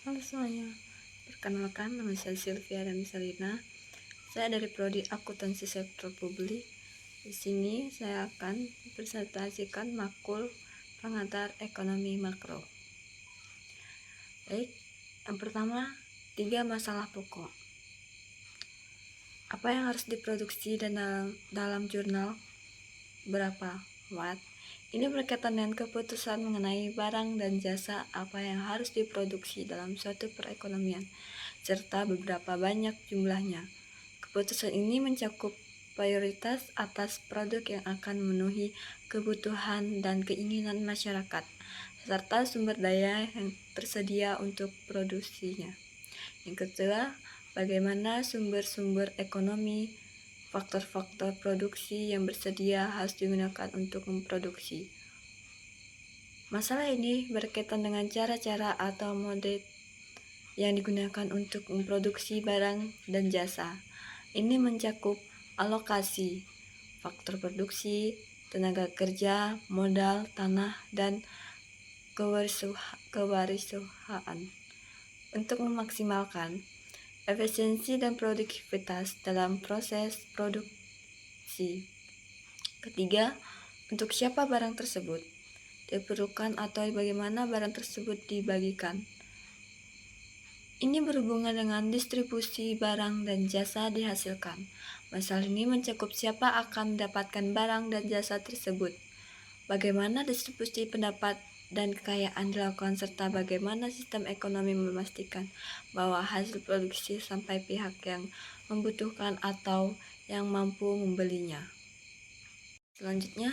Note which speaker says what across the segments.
Speaker 1: Halo semuanya, perkenalkan nama saya Sylvia dan Selina. Saya dari Prodi Akuntansi Sektor Publik. Di sini saya akan presentasikan makul pengantar ekonomi makro. Baik, yang pertama, 3 masalah pokok. Apa yang harus diproduksi dan dalam jurnal? Berapa watt? Ini berkaitan dengan keputusan mengenai barang dan jasa apa yang harus diproduksi dalam suatu perekonomian, serta beberapa banyak jumlahnya. Keputusan ini mencakup prioritas atas produk yang akan memenuhi kebutuhan dan keinginan masyarakat, serta sumber daya yang tersedia untuk produksinya. Yang kedua, bagaimana sumber-sumber ekonomi, faktor-faktor produksi yang bersedia harus digunakan untuk memproduksi. Masalah ini berkaitan dengan cara-cara atau mode yang digunakan untuk memproduksi barang dan jasa. Ini mencakup alokasi, faktor produksi, tenaga kerja, modal, tanah, dan kewarisuhan untuk memaksimalkan efisiensi dan produktivitas dalam proses produksi. Ketiga, untuk siapa barang tersebut diperlukan atau bagaimana barang tersebut dibagikan. Ini berhubungan dengan distribusi barang dan jasa dihasilkan. Masalah ini mencakup siapa akan mendapatkan barang dan jasa tersebut, bagaimana distribusi pendapat dan kekayaan dilakukan, serta bagaimana sistem ekonomi memastikan bahwa hasil produksi sampai pihak yang membutuhkan atau yang mampu membelinya. Selanjutnya,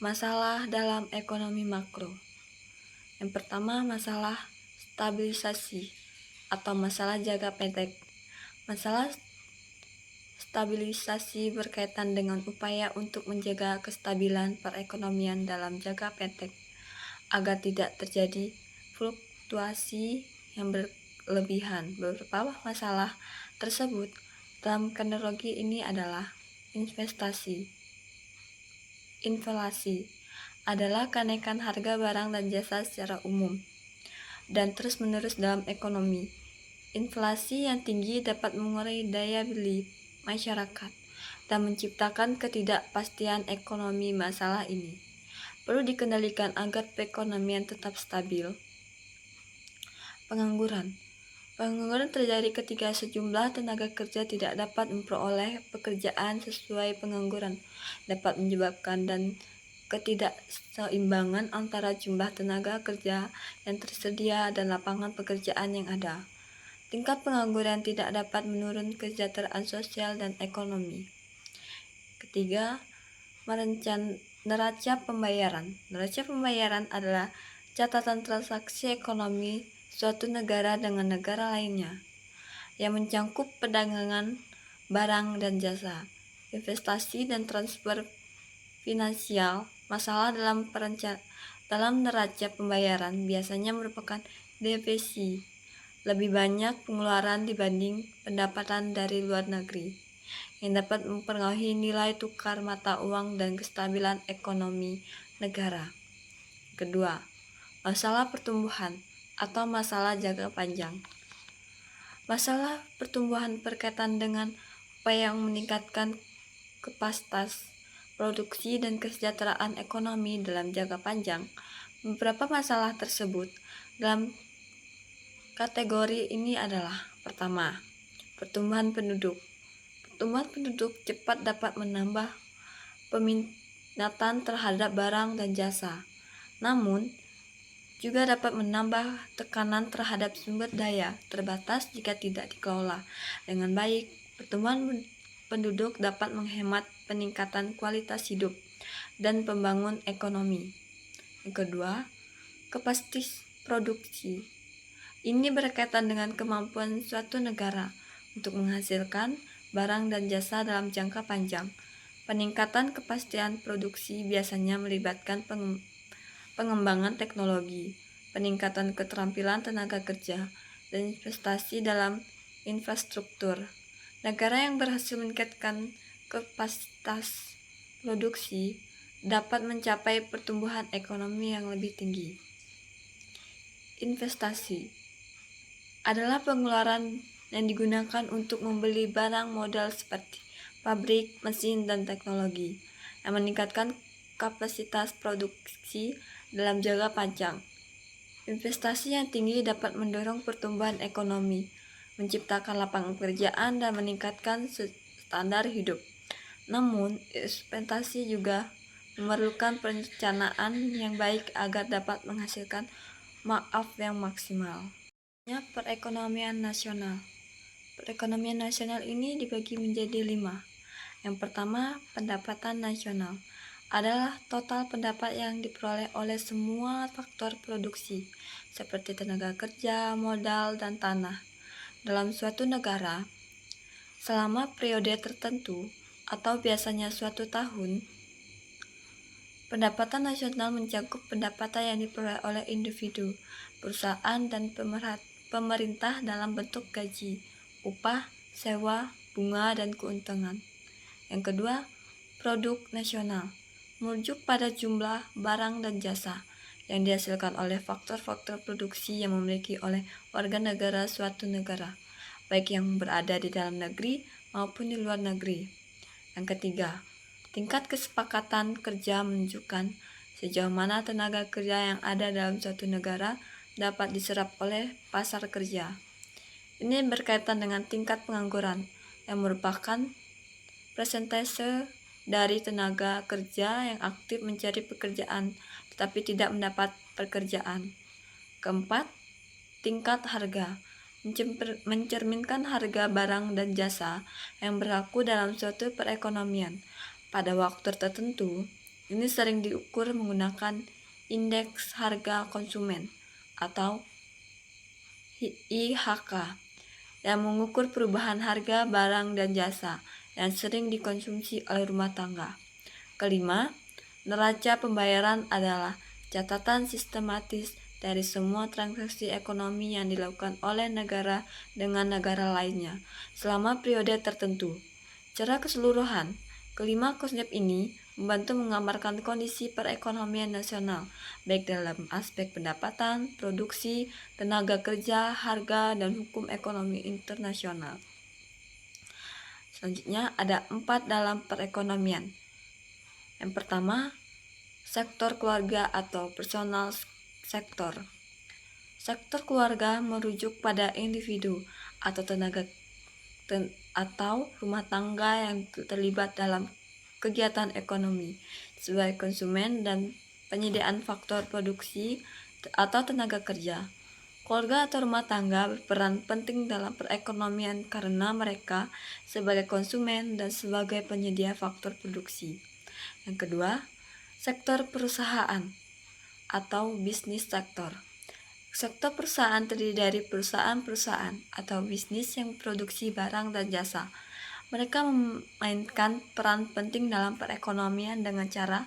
Speaker 1: masalah dalam ekonomi makro. Yang pertama, masalah stabilisasi atau masalah jangka pendek. Masalah stabilisasi berkaitan dengan upaya untuk menjaga kestabilan perekonomian dalam jangka pendek agar tidak terjadi fluktuasi yang berlebihan. Beberapa masalah tersebut dalam kronologi ini adalah investasi. Inflasi adalah kenaikan harga barang dan jasa secara umum dan terus-menerus dalam ekonomi. Inflasi yang tinggi dapat mengurangi daya beli masyarakat dan menciptakan ketidakpastian ekonomi. Masalah ini perlu dikendalikan agar perekonomian tetap stabil. Pengangguran terjadi ketika sejumlah tenaga kerja tidak dapat memperoleh pekerjaan sesuai. Pengangguran dapat menyebabkan dan ketidakseimbangan antara jumlah tenaga kerja yang tersedia dan lapangan pekerjaan yang ada. Tingkat pengangguran tidak dapat menurunkan kesejahteraan sosial dan ekonomi. Ketiga, neraca pembayaran. Neraca pembayaran adalah catatan transaksi ekonomi suatu negara dengan negara lainnya yang mencakup perdagangan barang dan jasa, investasi, dan transfer finansial. Masalah dalam neraca pembayaran biasanya merupakan defisi, lebih banyak pengeluaran dibanding pendapatan dari luar negeri, yang dapat mempengaruhi nilai tukar mata uang dan kestabilan ekonomi negara. Kedua, masalah pertumbuhan atau masalah jangka panjang. Masalah pertumbuhan berkaitan dengan upaya yang meningkatkan kapasitas produksi dan kesejahteraan ekonomi dalam jangka panjang. Beberapa masalah tersebut dalam kategori ini adalah: pertama, pertumbuhan penduduk. Pertumbuhan penduduk cepat dapat menambah peminatan terhadap barang dan jasa, namun juga dapat menambah tekanan terhadap sumber daya terbatas jika tidak dikelola dengan baik. Pertumbuhan penduduk dapat menghemat peningkatan kualitas hidup dan pembangun ekonomi. Yang kedua, kapasitas produksi. Ini berkaitan dengan kemampuan suatu negara untuk menghasilkan barang dan jasa dalam jangka panjang. Peningkatan kapasitas produksi biasanya melibatkan pengembangan teknologi, peningkatan keterampilan tenaga kerja, dan investasi dalam infrastruktur. Negara yang berhasil meningkatkan kapasitas produksi dapat mencapai pertumbuhan ekonomi yang lebih tinggi. Investasi. adalah pengeluaran yang digunakan untuk membeli barang modal seperti pabrik, mesin, dan teknologi yang meningkatkan kapasitas produksi dalam jangka panjang. Investasi yang tinggi dapat mendorong pertumbuhan ekonomi, menciptakan lapangan pekerjaan, dan meningkatkan standar hidup. Namun, investasi juga memerlukan perencanaan yang baik agar dapat menghasilkan maaf yang maksimal. Perekonomian nasional. Perekonomian nasional ini dibagi menjadi 5. Yang pertama, pendapatan nasional adalah total pendapat yang diperoleh oleh semua faktor produksi, seperti tenaga kerja, modal, dan tanah, dalam suatu negara, selama periode tertentu, atau biasanya suatu tahun. Pendapatan nasional mencakup pendapatan yang diperoleh oleh individu, perusahaan, dan pemerintah dalam bentuk gaji, upah, sewa, bunga, dan keuntungan. Yang kedua, produk nasional merujuk pada jumlah barang dan jasa yang dihasilkan oleh faktor-faktor produksi yang dimiliki oleh warga negara suatu negara, baik yang berada di dalam negeri maupun di luar negeri. Yang ketiga, tingkat kesepakatan kerja menunjukkan sejauh mana tenaga kerja yang ada dalam suatu negara dapat diserap oleh pasar kerja. Ini berkaitan dengan tingkat pengangguran yang merupakan persentase dari tenaga kerja yang aktif mencari pekerjaan tetapi tidak mendapat pekerjaan. Keempat, tingkat harga mencerminkan harga barang dan jasa yang berlaku dalam suatu perekonomian pada waktu tertentu. Ini sering diukur menggunakan indeks harga konsumen atau IHK yang mengukur perubahan harga barang dan jasa yang sering dikonsumsi oleh rumah tangga. Kelima, neraca pembayaran adalah catatan sistematis dari semua transaksi ekonomi yang dilakukan oleh negara dengan negara lainnya selama periode tertentu. Secara keseluruhan, kelima konsep ini membantu menggambarkan kondisi perekonomian nasional, baik dalam aspek pendapatan, produksi, tenaga kerja, harga, dan hukum ekonomi internasional. Selanjutnya ada 4 dalam perekonomian. Yang pertama, sektor keluarga atau personal sektor. Sektor keluarga merujuk pada individu atau atau rumah tangga yang terlibat dalam kegiatan ekonomi sebagai konsumen dan penyediaan faktor produksi atau tenaga kerja. Keluarga atau rumah tangga berperan penting dalam perekonomian karena mereka sebagai konsumen dan sebagai penyedia faktor produksi. Yang kedua, sektor perusahaan atau bisnis sektor. Sektor perusahaan terdiri dari perusahaan-perusahaan atau bisnis yang produksi barang dan jasa. Mereka memainkan peran penting dalam perekonomian dengan cara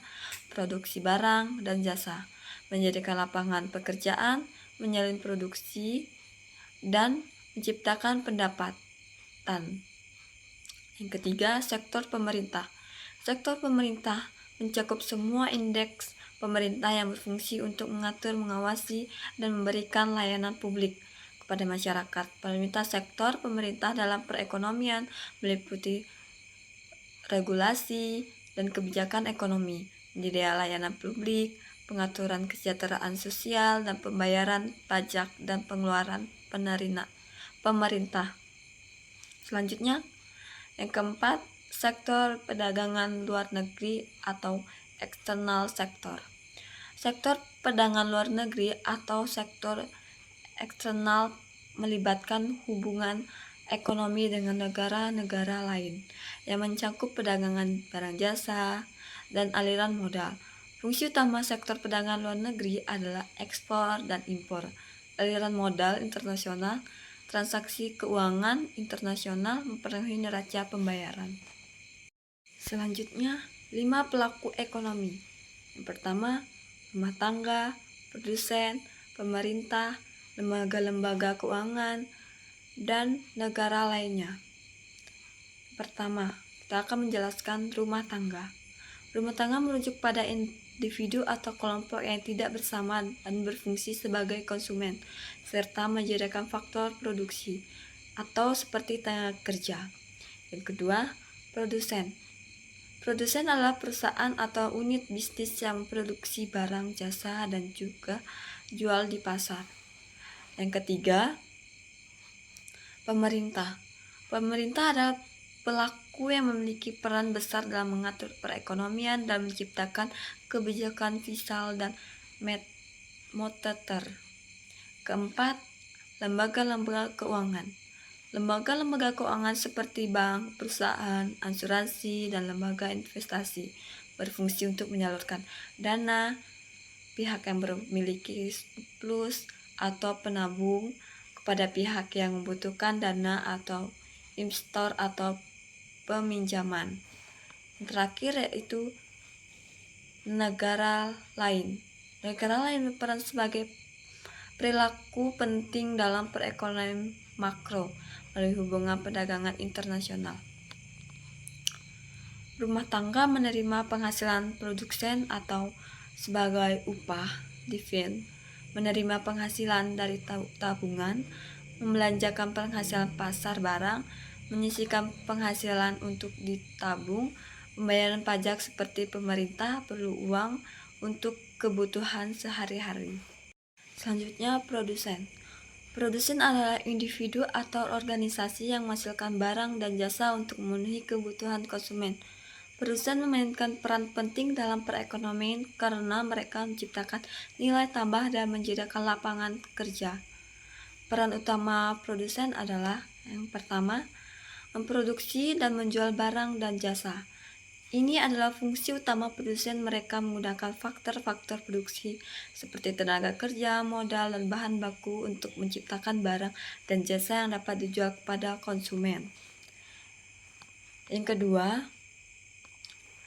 Speaker 1: produksi barang dan jasa, menyediakan lapangan pekerjaan, menyalin produksi, dan menciptakan pendapatan. Yang ketiga, sektor pemerintah. Sektor pemerintah mencakup semua indeks pemerintah yang berfungsi untuk mengatur, mengawasi, dan memberikan layanan publik kepada masyarakat. Pemerintah sektor pemerintah dalam perekonomian meliputi regulasi dan kebijakan ekonomi, penyedia layanan publik, pengaturan kesejahteraan sosial, dan pembayaran pajak dan pengeluaran pemerintah. Selanjutnya, yang keempat, sektor perdagangan luar negeri atau external sector. Sektor perdagangan luar negeri atau sektor eksternal melibatkan hubungan ekonomi dengan negara-negara lain yang mencakup perdagangan barang jasa dan aliran modal. Fungsi utama sektor perdagangan luar negeri adalah ekspor dan impor, aliran modal internasional, transaksi keuangan internasional, mempengaruhi neraca pembayaran. Selanjutnya, 5 pelaku ekonomi. Yang pertama, rumah tangga, produsen, pemerintah, lembaga-lembaga keuangan, dan negara lainnya. Pertama, kita akan menjelaskan rumah tangga. Rumah tangga merujuk pada individu atau kelompok yang tidak bersama dan berfungsi sebagai konsumen, serta menyediakan faktor produksi atau seperti tenaga kerja. Yang kedua, produsen. Produsen adalah perusahaan atau unit bisnis yang memproduksi barang, jasa, dan juga jual di pasar. Yang ketiga, pemerintah. Pemerintah adalah pelaku yang memiliki peran besar dalam mengatur perekonomian dan menciptakan kebijakan fiskal dan moneter. Keempat, lembaga-lembaga keuangan. Lembaga-lembaga keuangan seperti bank, perusahaan, asuransi, dan lembaga investasi berfungsi untuk menyalurkan dana pihak yang memiliki surplus atau penabung kepada pihak yang membutuhkan dana atau investor atau peminjaman. Yang terakhir yaitu negara lain. Negara lain berperan sebagai perilaku penting dalam perekonomian makro melalui hubungan perdagangan internasional. Rumah tangga menerima penghasilan produsen atau sebagai upah, dividen, menerima penghasilan dari tabungan, membelanjakan penghasilan pasar barang, menyisihkan penghasilan untuk ditabung, pembayaran pajak seperti pemerintah perlu uang untuk kebutuhan sehari-hari. Selanjutnya, produsen. Produsen adalah individu atau organisasi yang menghasilkan barang dan jasa untuk memenuhi kebutuhan konsumen. Produsen memainkan peran penting dalam perekonomian karena mereka menciptakan nilai tambah dan menyediakan lapangan kerja. Peran utama produsen adalah yang pertama, memproduksi dan menjual barang dan jasa. Ini adalah fungsi utama produsen. Mereka menggunakan faktor-faktor produksi seperti tenaga kerja, modal, dan bahan baku untuk menciptakan barang dan jasa yang dapat dijual kepada konsumen. Yang kedua,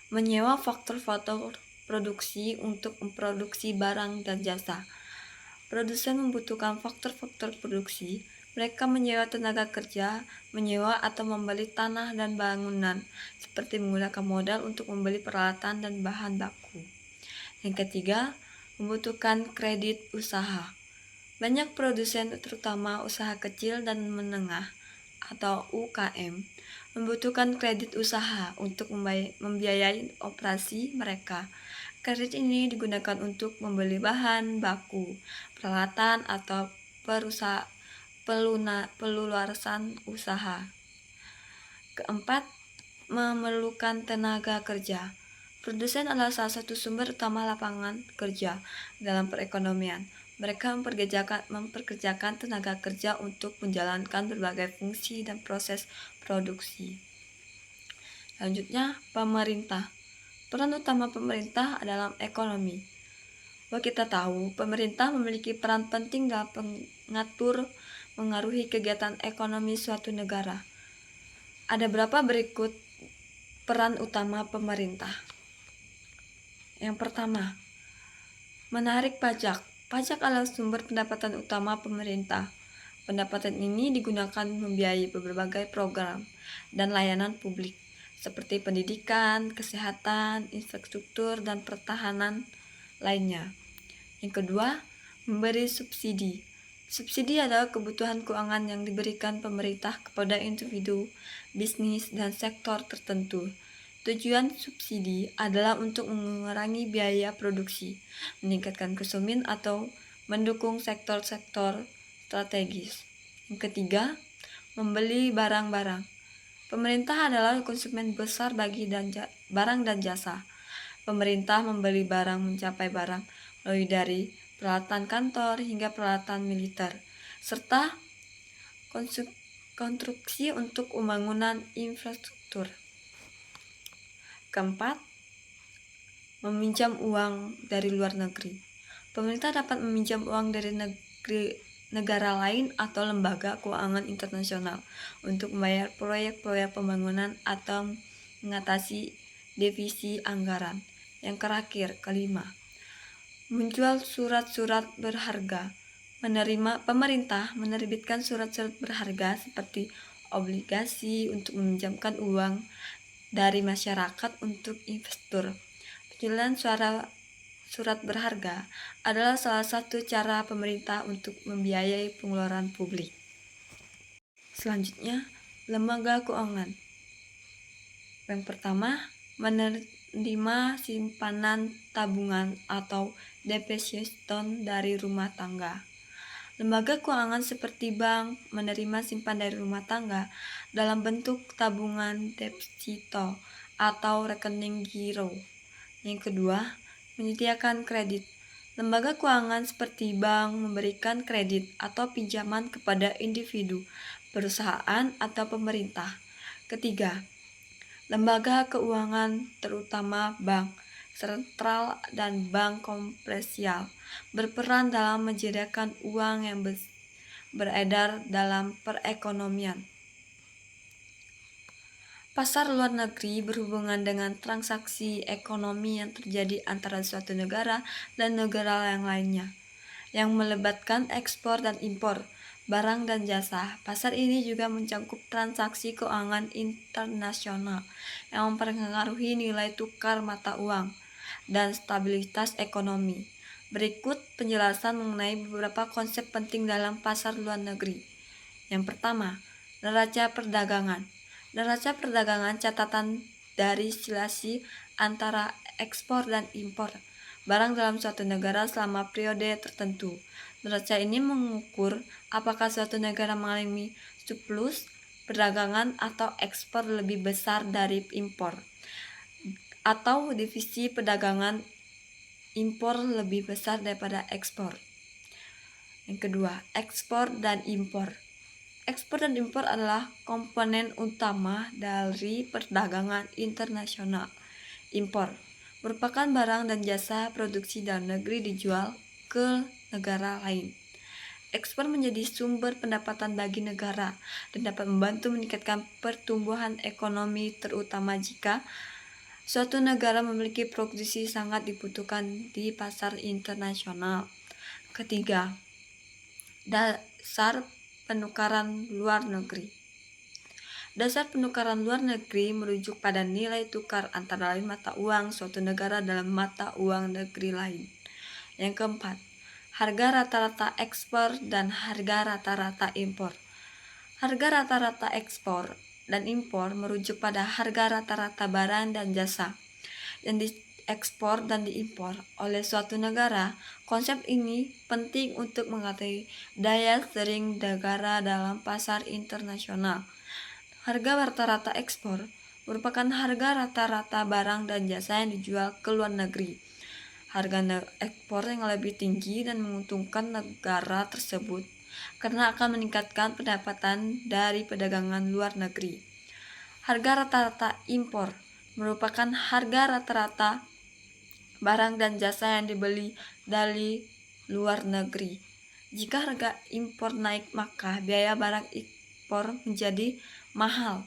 Speaker 1: menyewa faktor-faktor produksi untuk memproduksi barang dan jasa. Produsen membutuhkan faktor-faktor produksi. Mereka menyewa tenaga kerja, menyewa atau membeli tanah dan bangunan, seperti menggunakan modal untuk membeli peralatan dan bahan baku. Yang ketiga, membutuhkan kredit usaha. Banyak produsen, terutama usaha kecil dan menengah atau UKM, membutuhkan kredit usaha untuk membiayai operasi mereka. Kredit ini digunakan untuk membeli bahan baku, peralatan, atau peluluasan usaha. Keempat, memerlukan tenaga kerja. Produsen adalah salah satu sumber utama lapangan kerja dalam perekonomian. Mereka memperkerjakan tenaga kerja untuk menjalankan berbagai fungsi dan proses produksi. Selanjutnya, pemerintah. Peran utama pemerintah dalam ekonomi. Bahwa kita tahu, pemerintah memiliki peran penting dalam mengaruhi kegiatan ekonomi suatu negara. Ada berapa berikut peran utama pemerintah. Yang pertama, menarik pajak. Pajak adalah sumber pendapatan utama pemerintah. Pendapatan ini digunakan membiayai berbagai program dan layanan publik seperti pendidikan, kesehatan, infrastruktur, dan pertahanan lainnya. Yang kedua, memberi subsidi. Subsidi adalah kebutuhan keuangan yang diberikan pemerintah kepada individu, bisnis, dan sektor tertentu. Tujuan subsidi adalah untuk mengurangi biaya produksi, meningkatkan konsumen, atau mendukung sektor-sektor strategis. Yang ketiga, membeli barang-barang. Pemerintah adalah konsumen besar bagi barang dan jasa. Pemerintah membeli barang mencapai barang mulai dari peralatan kantor hingga peralatan militer, serta konstruksi untuk pembangunan infrastruktur. Keempat, meminjam uang dari luar negeri. Pemerintah dapat meminjam uang dari negara lain atau lembaga keuangan internasional untuk membayar proyek-proyek pembangunan atau mengatasi defisi anggaran. Yang terakhir, kelima, menjual surat-surat berharga. Pemerintah menerbitkan surat-surat berharga seperti obligasi untuk meminjamkan uang dari masyarakat untuk investor. Penjualan surat berharga adalah salah satu cara pemerintah untuk membiayai pengeluaran publik. Selanjutnya, lembaga keuangan. Yang pertama, menerima simpanan tabungan atau deposito dari rumah tangga. Lembaga keuangan seperti bank menerima simpan dari rumah tangga dalam bentuk tabungan deposito atau rekening giro. Yang kedua, menyediakan kredit. Lembaga keuangan seperti bank memberikan kredit atau pinjaman kepada individu, perusahaan, atau pemerintah. Ketiga, lembaga keuangan terutama bank sentral dan bank komersial berperan dalam menyediakan uang yang beredar dalam perekonomian. Pasar luar negeri berhubungan dengan transaksi ekonomi yang terjadi antara suatu negara dan negara yang lainnya, yang melibatkan ekspor dan impor barang dan jasa. Pasar ini juga mencakup transaksi keuangan internasional yang mempengaruhi nilai tukar mata uang dan stabilitas ekonomi. Berikut penjelasan mengenai beberapa konsep penting dalam pasar luar negeri. Yang pertama, neraca perdagangan. Neraca perdagangan catatan dari silasi antara ekspor dan impor barang dalam suatu negara selama periode tertentu. Neraca ini mengukur apakah suatu negara mengalami surplus perdagangan atau ekspor lebih besar dari impor, atau divisi perdagangan impor lebih besar daripada ekspor. Yang kedua, ekspor dan impor. Ekspor dan impor adalah komponen utama dari perdagangan internasional. Impor merupakan barang dan jasa produksi dalam negeri dijual ke negara lain. Ekspor menjadi sumber pendapatan bagi negara dan dapat membantu meningkatkan pertumbuhan ekonomi, terutama jika suatu negara memiliki produksi sangat dibutuhkan di pasar internasional. Ketiga, dasar penukaran luar negeri. Dasar penukaran luar negeri merujuk pada nilai tukar antara lain mata uang suatu negara dalam mata uang negeri lain. Yang keempat, harga rata-rata ekspor dan harga rata-rata impor. Harga rata-rata ekspor dan impor merujuk pada harga rata-rata barang dan jasa yang diekspor dan diimpor oleh suatu negara. Konsep ini penting untuk mengetahui daya saing negara dalam pasar internasional. Harga rata-rata ekspor merupakan harga rata-rata barang dan jasa yang dijual ke luar negeri. Harga ekspor yang lebih tinggi dan menguntungkan negara tersebut karena akan meningkatkan pendapatan dari perdagangan luar negeri. Harga rata-rata impor merupakan harga rata-rata barang dan jasa yang dibeli dari luar negeri. Jika harga impor naik, maka biaya barang impor menjadi mahal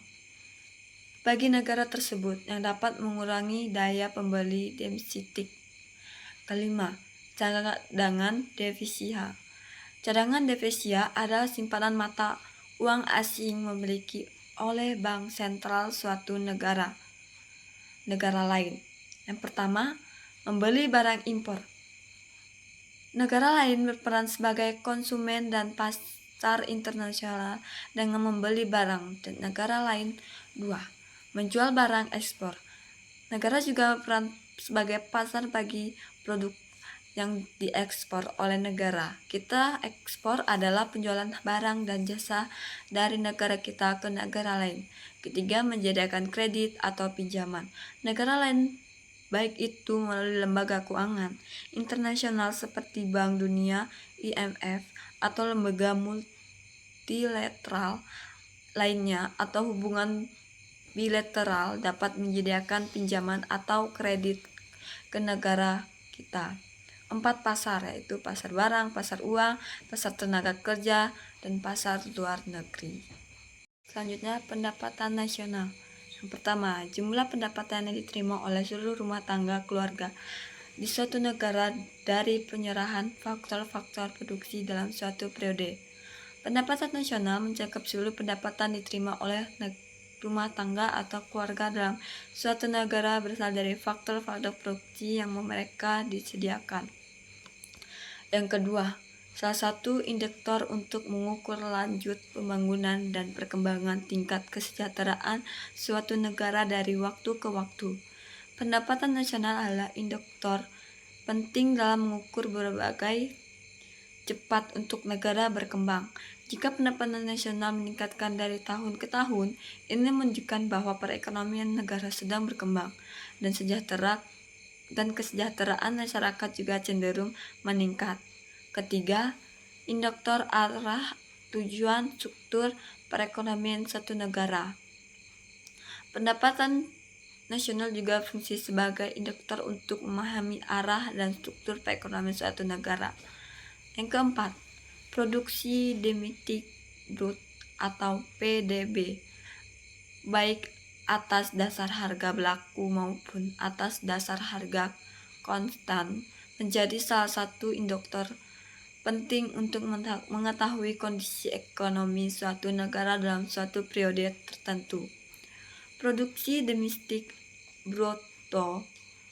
Speaker 1: bagi negara tersebut yang dapat mengurangi daya pembeli domestik. Kelima, cadangan devisa. Cadangan devisa adalah simpanan mata uang asing memiliki oleh bank sentral suatu negara lain. Yang pertama, membeli barang impor. Negara lain berperan sebagai konsumen dan pasar internasional dengan membeli barang dan negara lain. 2. Menjual barang ekspor. Negara juga berperan sebagai pasar bagi produk yang diekspor oleh negara. Kita ekspor adalah penjualan barang dan jasa dari negara kita ke negara lain. Ketiga, menyediakan kredit atau pinjaman. Negara lain, baik itu melalui lembaga keuangan internasional seperti Bank Dunia, IMF, atau lembaga multilateral lainnya, atau hubungan bilateral, dapat menyediakan pinjaman atau kredit ke negara kita. 4. Pasar, yaitu pasar barang, pasar uang, pasar tenaga kerja, dan pasar luar negeri. Selanjutnya, pendapatan nasional. Yang pertama, jumlah pendapatan yang diterima oleh seluruh rumah tangga keluarga di suatu negara dari penyerahan faktor-faktor produksi dalam suatu periode. Pendapatan nasional mencakup seluruh pendapatan diterima oleh rumah tangga atau keluarga dalam suatu negara berasal dari faktor-faktor produksi yang mereka disediakan. Yang kedua, salah satu indikator untuk mengukur lanjut pembangunan dan perkembangan tingkat kesejahteraan suatu negara dari waktu ke waktu. Pendapatan nasional adalah indikator penting dalam mengukur berbagai cepat untuk negara berkembang. Jika pendapatan nasional meningkatkan dari tahun ke tahun, ini menunjukkan bahwa perekonomian negara sedang berkembang dan kesejahteraan masyarakat juga cenderung meningkat. Ketiga, indikator arah tujuan struktur perekonomian satu negara. Pendapatan nasional juga fungsi sebagai indikator untuk memahami arah dan struktur perekonomian suatu negara. Yang keempat, produksi domestik brut atau PDB, baik atas dasar harga berlaku maupun atas dasar harga konstan, menjadi salah satu indikator penting untuk mengetahui kondisi ekonomi suatu negara dalam suatu periode tertentu. Produksi domestik bruto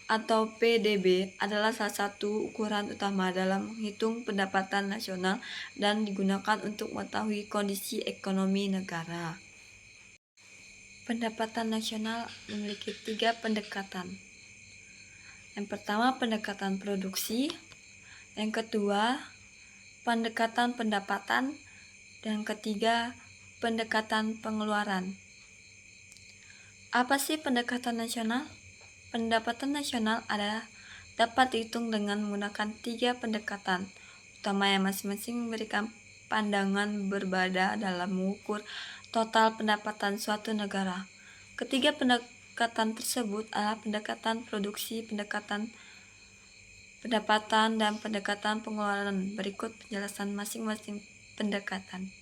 Speaker 1: atau PDB adalah salah satu ukuran utama dalam menghitung pendapatan nasional dan digunakan untuk mengetahui kondisi ekonomi negara. Pendapatan nasional memiliki 3 pendekatan. Yang pertama, pendekatan produksi. Yang kedua, pendekatan pendapatan. Dan ketiga, pendekatan pengeluaran. Apa sih pendekatan nasional? Pendapatan nasional dapat dihitung dengan menggunakan 3 pendekatan utama yang masing-masing memberikan pandangan berbeda dalam mengukur total pendapatan suatu negara. Ketiga pendekatan tersebut adalah pendekatan produksi, pendekatan pendapatan, dan pendekatan pengeluaran. Berikut penjelasan masing-masing pendekatan.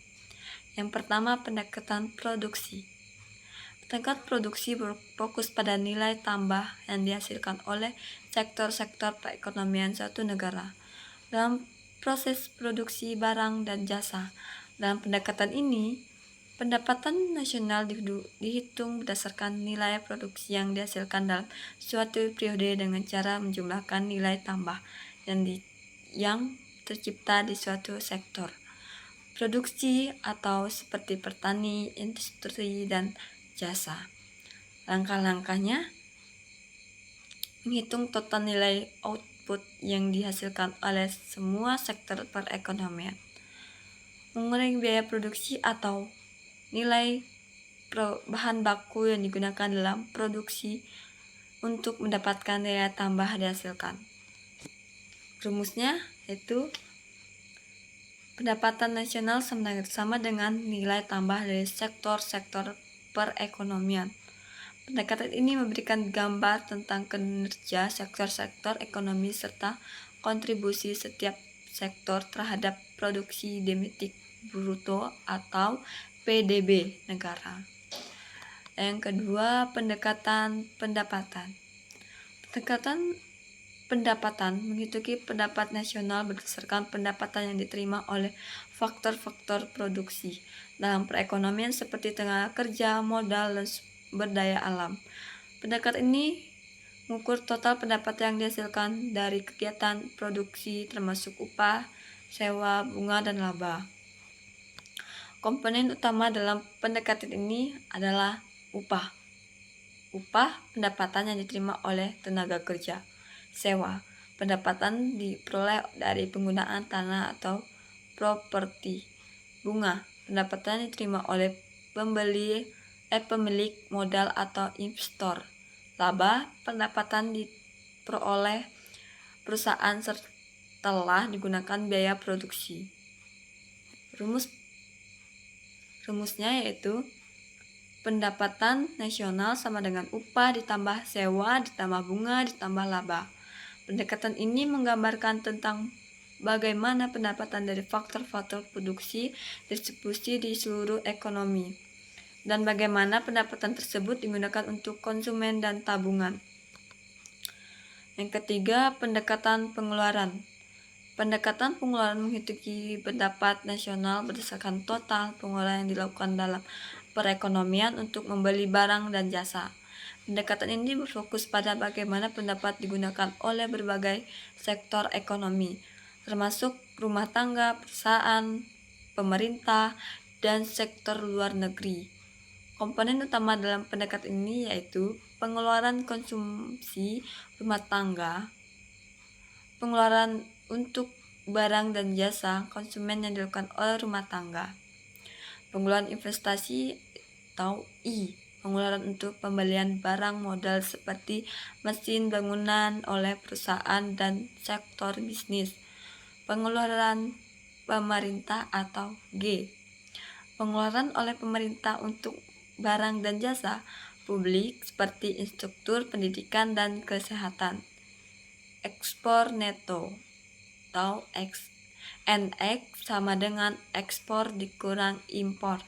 Speaker 1: Yang pertama, pendekatan produksi. Pendekatan produksi berfokus pada nilai tambah yang dihasilkan oleh sektor-sektor perekonomian suatu negara dalam proses produksi barang dan jasa. Dalam pendekatan ini, pendapatan nasional dihitung berdasarkan nilai produksi yang dihasilkan dalam suatu periode dengan cara menjumlahkan nilai tambah yang tercipta di suatu sektor produksi atau seperti petani, industri, dan jasa. Langkah-langkahnya menghitung total nilai output yang dihasilkan oleh semua sektor perekonomian, mengurangi biaya produksi atau nilai bahan baku yang digunakan dalam produksi untuk mendapatkan nilai tambah dihasilkan. Rumusnya yaitu pendapatan nasional sama dengan nilai tambah dari sektor-sektor perekonomian. Pendekatan ini memberikan gambar tentang kinerja sektor-sektor ekonomi serta kontribusi setiap sektor terhadap produksi domestik bruto atau PDB negara. Yang kedua, pendekatan pendapatan. Pendekatan pendapatan menghitung pendapat nasional berdasarkan pendapatan yang diterima oleh faktor-faktor produksi dalam perekonomian seperti tenaga kerja, modal, dan sumber daya alam. Pendekatan ini mengukur total pendapatan yang dihasilkan dari kegiatan produksi termasuk upah, sewa, bunga, dan laba. Komponen utama dalam pendekatan ini adalah upah. Upah pendapatan yang diterima oleh tenaga kerja. Sewa pendapatan diperoleh dari penggunaan tanah atau properti. Bunga pendapatan yang diterima oleh pemilik modal atau investor. Laba pendapatan diperoleh perusahaan setelah digunakan biaya produksi. Rumusnya yaitu pendapatan nasional sama dengan upah ditambah sewa ditambah bunga ditambah laba. Pendekatan ini menggambarkan tentang bagaimana pendapatan dari faktor-faktor produksi distribusi di seluruh ekonomi dan bagaimana pendapatan tersebut digunakan untuk konsumen dan tabungan. Yang ketiga, pendekatan pengeluaran. Pendekatan pengeluaran menghitung pendapat nasional berdasarkan total pengeluaran yang dilakukan dalam perekonomian untuk membeli barang dan jasa. Pendekatan ini berfokus pada bagaimana pendapat digunakan oleh berbagai sektor ekonomi, termasuk rumah tangga, perusahaan, pemerintah, dan sektor luar negeri. Komponen utama dalam pendekatan ini yaitu pengeluaran konsumsi rumah tangga, pengeluaran untuk barang dan jasa konsumen yang dilakukan oleh rumah tangga, pengeluaran investasi atau I, pengeluaran untuk pembelian barang modal seperti mesin bangunan oleh perusahaan dan sektor bisnis, pengeluaran pemerintah atau G, pengeluaran oleh pemerintah untuk barang dan jasa publik seperti infrastruktur pendidikan dan kesehatan, ekspor neto atau X. NX sama dengan ekspor dikurang impor.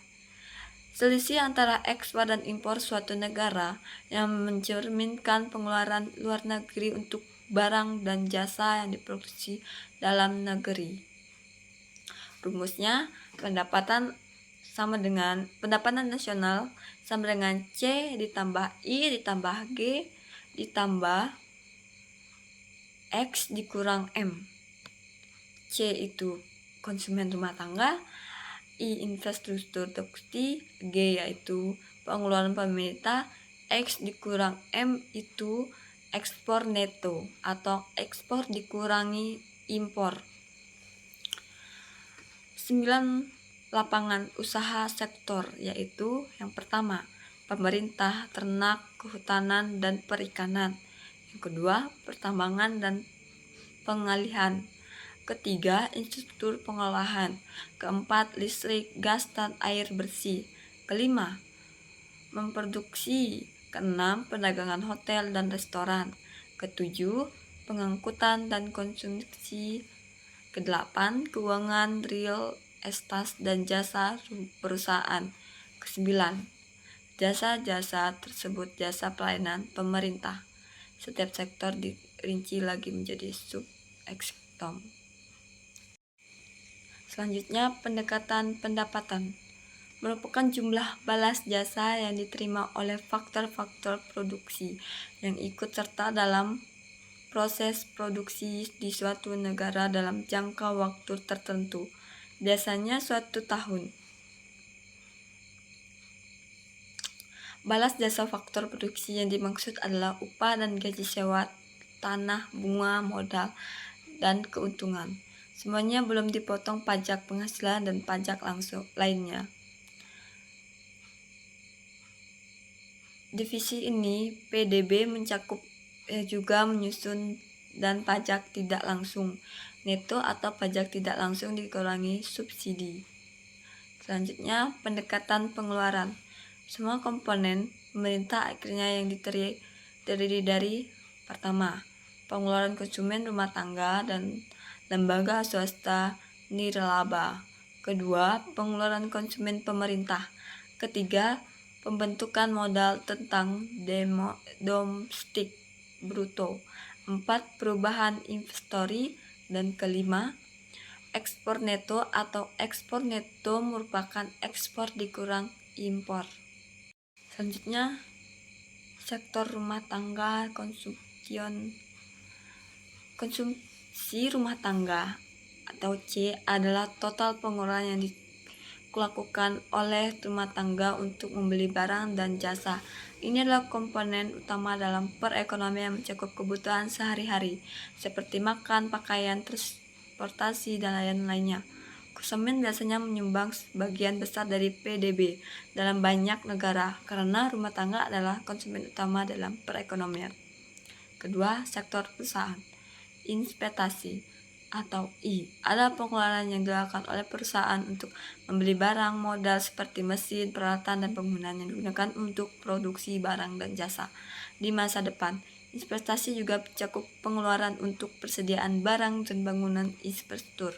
Speaker 1: Selisih antara ekspor dan impor suatu negara yang mencerminkan pengeluaran luar negeri untuk barang dan jasa yang diproduksi dalam negeri. Rumusnya, pendapatan nasional sama dengan C ditambah I ditambah G ditambah X dikurang M. C itu konsumen rumah tangga, I infrastruktur produksi, G yaitu pengeluaran pemerintah, X dikurang M itu ekspor neto atau ekspor dikurangi impor. 9 lapangan usaha sektor yaitu yang pertama, pemerintah, ternak, kehutanan, dan perikanan. Yang kedua, pertambangan dan pengalihan. Ketiga, infrastruktur pengolahan. Keempat, listrik, gas, dan air bersih. Kelima, memproduksi. Keenam, perdagangan hotel dan restoran. Ketujuh, pengangkutan dan konsumsi. Kedelapan, keuangan, real estate dan jasa perusahaan. Kesembilan, jasa-jasa tersebut jasa pelayanan pemerintah. Setiap sektor dirinci lagi menjadi sub-sektor. Selanjutnya, pendekatan pendapatan merupakan jumlah balas jasa yang diterima oleh faktor-faktor produksi yang ikut serta dalam proses produksi di suatu negara dalam jangka waktu tertentu, biasanya suatu tahun. Balas jasa faktor produksi yang dimaksud adalah upah dan gaji sewa, tanah, bunga, modal, dan keuntungan. Semuanya belum dipotong pajak penghasilan dan pajak langsung lainnya. Divisi ini PDB mencakup juga menyusun dan pajak tidak langsung, neto atau pajak tidak langsung dikurangi subsidi. Selanjutnya, pendekatan pengeluaran. Semua komponen pemerintah akhirnya yang terdiri dari pertama, pengeluaran konsumen rumah tangga dan lembaga swasta nirlaba. Kedua, pengeluaran konsumen pemerintah. Ketiga, pembentukan modal tentang domestik bruto. Empat, perubahan inventory. Dan kelima, ekspor neto atau ekspor neto merupakan ekspor dikurang impor. Selanjutnya, sektor rumah tangga konsumsi rumah tangga atau C adalah total pengeluaran yang dilakukan oleh rumah tangga untuk membeli barang dan jasa. Ini adalah komponen utama dalam perekonomian yang mencakup kebutuhan sehari-hari seperti makan, pakaian, transportasi, dan lain-lainnya. Konsumen biasanya menyumbang sebagian besar dari PDB dalam banyak negara karena rumah tangga adalah konsumen utama dalam perekonomian. Kedua, sektor perusahaan. Investasi atau I adalah pengeluaran yang dilakukan oleh perusahaan untuk membeli barang modal seperti mesin, peralatan, dan penggunaan yang digunakan untuk produksi barang dan jasa di masa depan. Investasi juga mencakup pengeluaran untuk persediaan barang dan bangunan infrastruktur.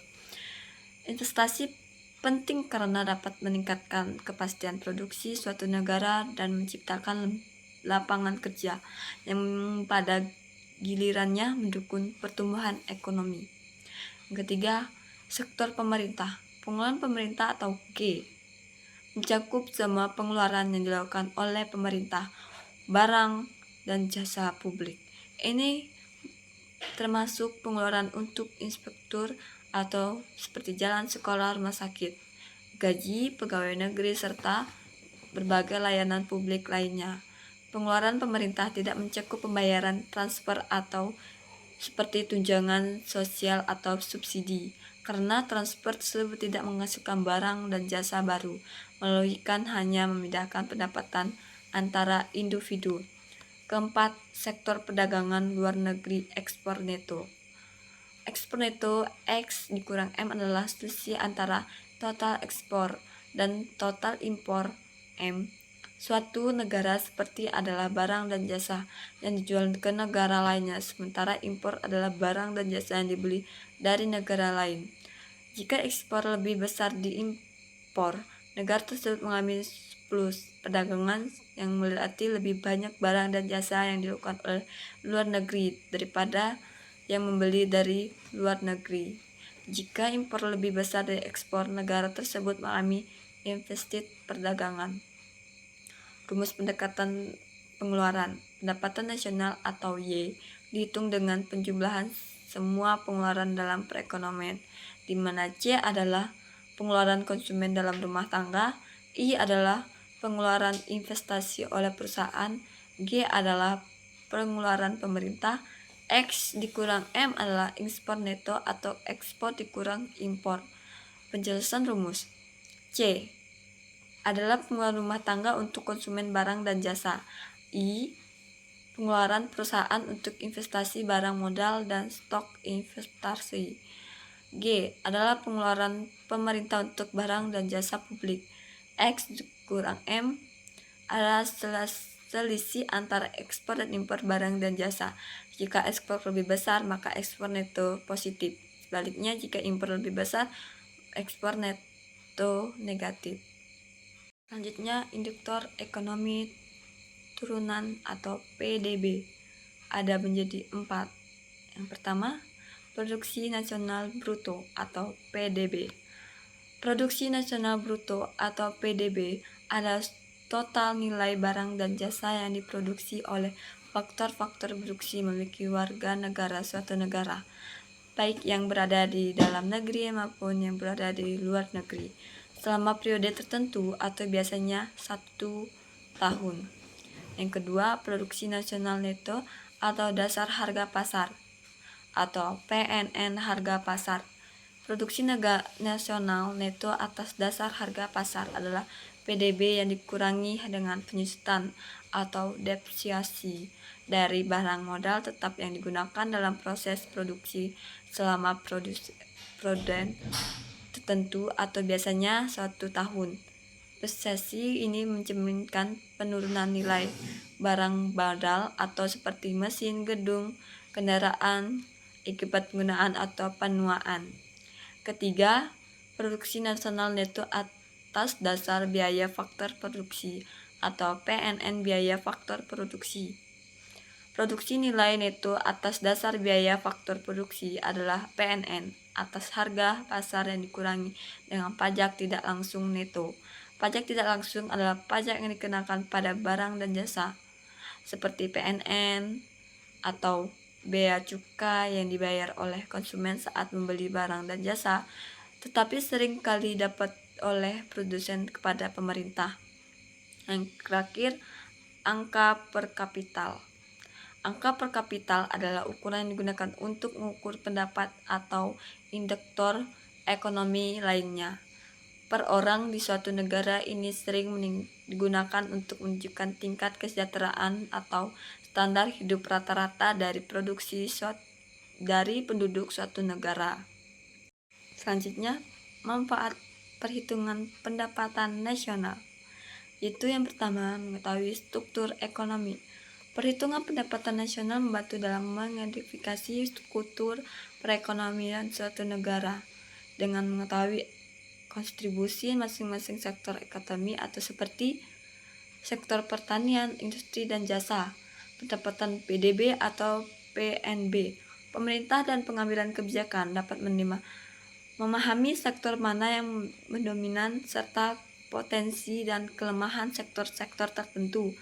Speaker 1: Investasi penting karena dapat meningkatkan kepastian produksi suatu negara dan menciptakan lapangan kerja yang pada gilirannya mendukung pertumbuhan ekonomi. Yang ketiga, sektor pemerintah. Pengeluaran pemerintah atau G mencakup semua pengeluaran yang dilakukan oleh pemerintah, barang, dan jasa publik. Ini termasuk pengeluaran untuk inspektur atau seperti jalan, sekolah, rumah sakit, gaji pegawai negeri, serta berbagai layanan publik lainnya. Pengeluaran pemerintah tidak mencakup pembayaran transfer atau seperti tunjangan sosial atau subsidi, karena transfer tersebut tidak menghasilkan barang dan jasa baru, melainkan hanya memindahkan pendapatan antara individu. Keempat, sektor perdagangan luar negeri ekspor neto. Ekspor neto X dikurang M adalah selisih antara total ekspor dan total impor M. Suatu negara seperti adalah barang dan jasa yang dijual ke negara lainnya, sementara impor adalah barang dan jasa yang dibeli dari negara lain. Jika ekspor lebih besar di impor, negara tersebut mengalami plus perdagangan yang berarti lebih banyak barang dan jasa yang dilakukan oleh luar negeri daripada yang membeli dari luar negeri. Jika impor lebih besar dari ekspor, negara tersebut mengalami defisit perdagangan. Rumus pendekatan pengeluaran. Pendapatan nasional atau Y dihitung dengan penjumlahan semua pengeluaran dalam perekonomian, di mana C adalah pengeluaran konsumen dalam rumah tangga, I adalah pengeluaran investasi oleh perusahaan, G adalah pengeluaran pemerintah, X dikurang M adalah ekspor neto atau ekspor dikurang impor. Penjelasan rumus. C adalah pengeluaran rumah tangga untuk konsumen barang dan jasa. I pengeluaran perusahaan untuk investasi barang modal dan stok investasi. G adalah pengeluaran pemerintah untuk barang dan jasa publik. X kurang M adalah selisih antara ekspor dan impor barang dan jasa. Jika ekspor lebih besar, maka ekspor neto positif. Sebaliknya, jika impor lebih besar, ekspor neto negatif. Selanjutnya, indikator ekonomi turunan atau PDB ada menjadi 4. Yang pertama, Produksi Nasional Bruto atau PDB. Produksi Nasional Bruto atau PDB adalah total nilai barang dan jasa yang diproduksi oleh faktor-faktor produksi memiliki warga negara suatu negara, baik yang berada di dalam negeri maupun yang berada di luar negeri, selama periode tertentu atau biasanya 1 tahun. Yang kedua, Produksi Nasional Neto atau dasar harga pasar atau PNN harga pasar. Produksi nasional neto atas dasar harga pasar adalah PDB yang dikurangi dengan penyusutan atau depresiasi dari barang modal tetap yang digunakan dalam proses produksi selama produsen tertentu atau biasanya 1 tahun. Resesi ini mencerminkan penurunan nilai barang modal atau seperti mesin, gedung, kendaraan, akibat penggunaan atau penuaan. Ketiga, Produksi Nasional Neto atas dasar biaya faktor produksi atau PNN biaya faktor produksi. Produksi nilai neto atas dasar biaya faktor produksi adalah PNN atas harga pasar yang dikurangi dengan pajak tidak langsung neto. Pajak tidak langsung adalah pajak yang dikenakan pada barang dan jasa, seperti PNN atau bea cukai yang dibayar oleh konsumen saat membeli barang dan jasa, tetapi sering kali dapat oleh produsen kepada pemerintah. Yang terakhir, angka per kapital. Angka per kapital adalah ukuran yang digunakan untuk mengukur pendapat atau indikator ekonomi lainnya per orang di suatu negara. Ini sering digunakan untuk menunjukkan tingkat kesejahteraan atau standar hidup rata-rata dari penduduk suatu negara. Selanjutnya, manfaat perhitungan pendapatan nasional. Yaitu yang pertama, mengetahui struktur ekonomi. Perhitungan pendapatan nasional membantu dalam mengidentifikasi struktur perekonomian suatu negara dengan mengetahui kontribusi masing-masing sektor ekonomi atau seperti sektor pertanian, industri, dan jasa. Pendapatan PDB atau PNB. Pemerintah dan pengambilan kebijakan dapat memahami sektor mana yang mendominan serta potensi dan kelemahan sektor-sektor tertentu.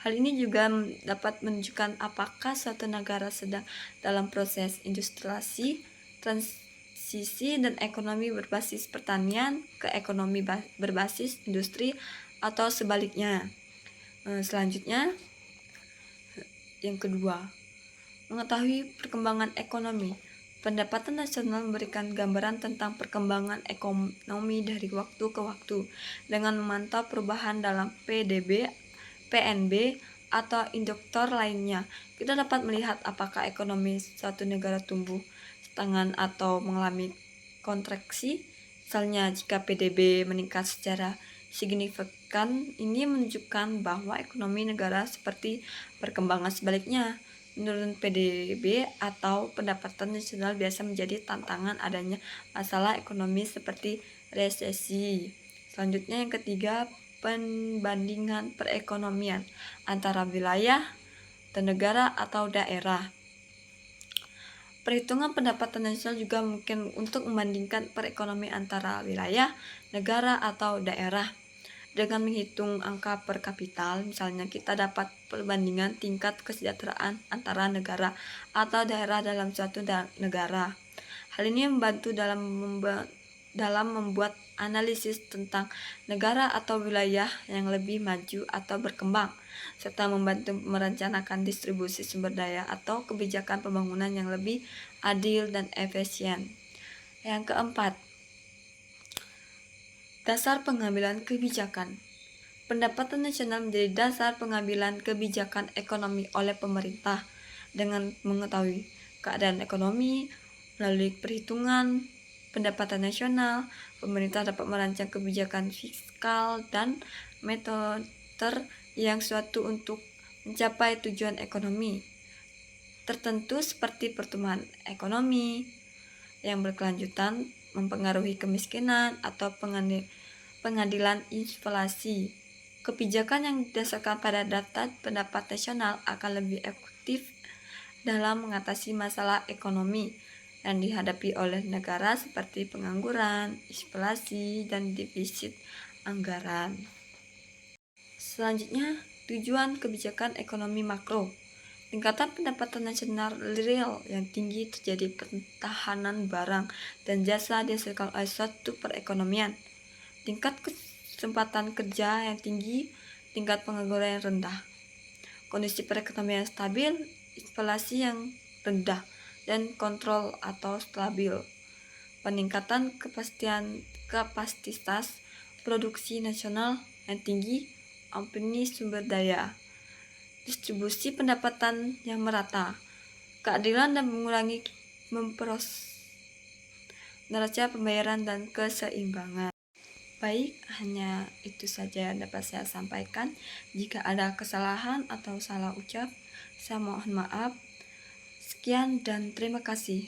Speaker 1: Hal ini juga dapat menunjukkan apakah suatu negara sedang dalam proses industrialisasi, transisi dan ekonomi berbasis pertanian ke ekonomi berbasis industri atau sebaliknya. Selanjutnya, yang kedua, mengetahui perkembangan ekonomi. Pendapatan nasional memberikan gambaran tentang perkembangan ekonomi dari waktu ke waktu dengan memantau perubahan dalam PDB, PNB, atau indikator lainnya. Kita dapat melihat apakah ekonomi suatu negara tumbuh setengah atau mengalami kontraksi. Misalnya jika PDB meningkat secara signifikan, ini menunjukkan bahwa ekonomi negara seperti perkembangan sebaliknya. Menurut PDB atau pendapatan nasional biasa menjadi tantangan adanya masalah ekonomi seperti resesi. Selanjutnya yang ketiga, pembandingan perekonomian antara wilayah dan negara atau daerah. Perhitungan pendapatan nasional juga mungkin untuk membandingkan perekonomian antara wilayah, negara, atau daerah. Dengan menghitung angka per kapita, misalnya kita dapat perbandingan tingkat kesejahteraan antara negara atau daerah dalam suatu negara. Hal ini membantu dalam membuat analisis tentang negara atau wilayah yang lebih maju atau berkembang, serta membantu merencanakan distribusi sumber daya atau kebijakan pembangunan yang lebih adil dan efisien. Yang keempat, dasar pengambilan kebijakan. Pendapatan nasional menjadi dasar pengambilan kebijakan ekonomi oleh pemerintah. Dengan mengetahui keadaan ekonomi melalui perhitungan pendapatan nasional, pemerintah dapat merancang kebijakan fiskal dan moneter yang suatu untuk mencapai tujuan ekonomi tertentu seperti pertumbuhan ekonomi yang berkelanjutan, mempengaruhi kemiskinan, atau pengadilan inflasi. Kebijakan yang didasarkan pada data pendapat nasional akan lebih efektif dalam mengatasi masalah ekonomi yang dihadapi oleh negara seperti pengangguran, inflasi, dan defisit anggaran. Selanjutnya, tujuan kebijakan ekonomi makro. Tingkatan pendapatan nasional real yang tinggi terjadi pertahanan barang dan jasa dihasilkan oleh suatu perekonomian. Tingkat kesempatan kerja yang tinggi, tingkat pengangguran yang rendah. Kondisi perekonomian stabil, inflasi yang rendah, dan kontrol atau stabil. Peningkatan kapasitas produksi nasional yang tinggi, ampuni sumber daya. Distribusi pendapatan yang merata, keadilan dan mengurangi neraca pembayaran dan keseimbangan. Baik, hanya itu saja yang dapat saya sampaikan. Jika ada kesalahan atau salah ucap, saya mohon maaf. Sekian dan terima kasih.